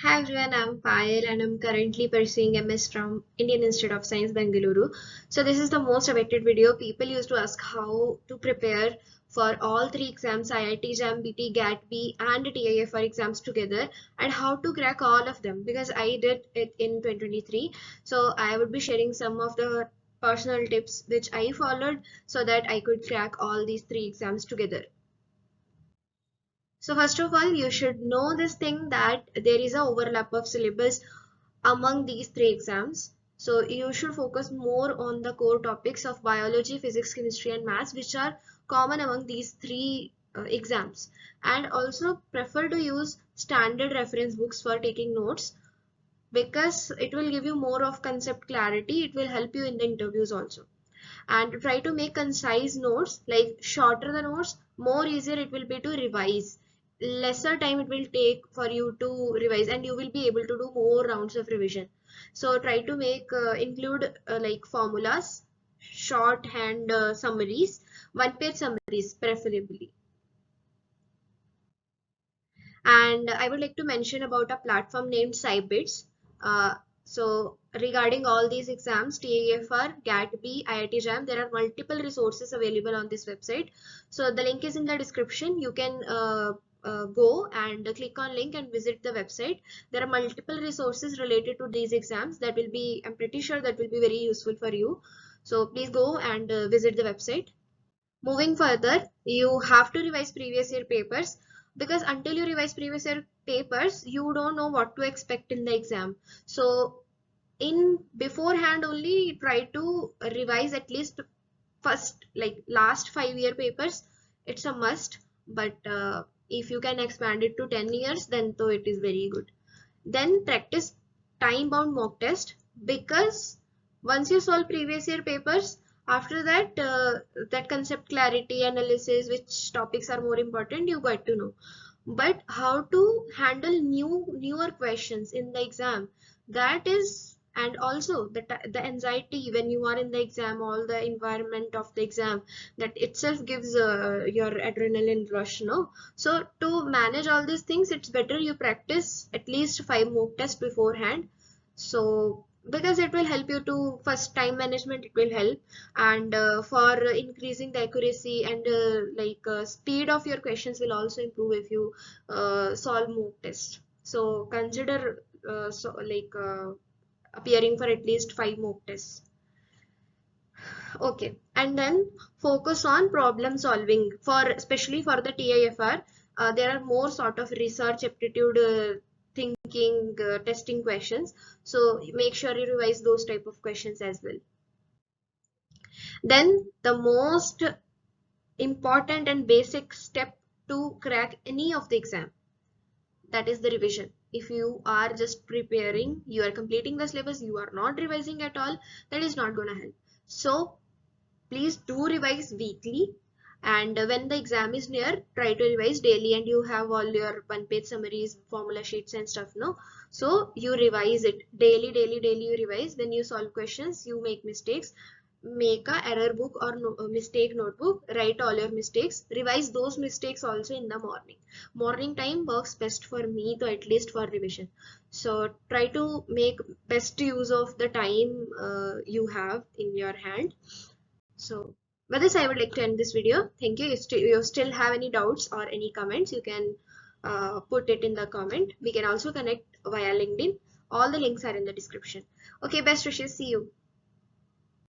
Hi everyone, I'm Payal and I'm currently pursuing MS from Indian Institute of Science, Bengaluru. So this is the most awaited video. People used to ask how to prepare for all three exams, IIT JAM, BT, GAT-B and TIFR exams together, and how to crack all of them because I did it in 2023. So I would be sharing some of the personal tips which I followed so that I could crack all these three exams together. So first of all, you should know this thing that there is a overlap of syllabus among these three exams. So you should focus more on the core topics of biology, physics, chemistry and maths which are common among these three exams. And also prefer to use standard reference books for taking notes because it will give you more of concept clarity. It will help you in the interviews also. And try to make concise notes, like shorter the notes, more easier it will be to revise. Lesser time it will take for you to revise and you will be able to do more rounds of revision. So try to make include like formulas, shorthand summaries, one page summaries preferably. And I would like to mention about a platform named Cybits. So regarding all these exams, TIFR, GAT-B, IIT JAM, there are multiple resources available on this website. So the link is in the description. You can go and click on link and visit the website. There are multiple resources related to these exams that will be, I'm pretty sure that will be very useful for you. So please go and visit the website. Moving further, you have to revise previous year papers because until you revise previous year papers, you don't know what to expect in the exam. So in beforehand only try to revise at least first like last 5 year papers. It's a must, but if you can expand it to 10 years, then though it is very good. Then practice time bound mock test because once you solve previous year papers, after that that concept clarity analysis, which topics are more important, you got to know. But how to handle newer questions in the exam, that is, and also the anxiety when you are in the exam, all the environment of the exam, that itself gives your adrenaline rush, no? So to manage all these things, it's better you practice at least 5 mock tests beforehand. So because it will help you to first time management, it will help, and for increasing the accuracy and speed of your questions will also improve if you solve mock test. So consider appearing for at least 5 mock tests. Okay, and then focus on problem solving for especially for the TIFR. There are more sort of research aptitude thinking testing questions. So make sure you revise those type of questions as well. Then the most important and basic step to crack any of the exam, that is the revision. If you are just preparing, you are completing the syllabus, you are not revising at all, that is not going to help. So please do revise weekly, and when the exam is near, try to revise daily, and you have all your one page summaries, formula sheets and stuff, no? So you revise it daily, daily you revise. When you solve questions, you make mistakes, make a error book or mistake notebook, write all your mistakes, revise those mistakes also in the morning time works best for me, to at least for revision. So try to make best use of the time you have in your hand. So with this, I would like to end this video. Thank you. If you still have any doubts or any comments, you can put it in the comment. We can also connect via LinkedIn. All the links are in the description. Okay, best wishes. See you.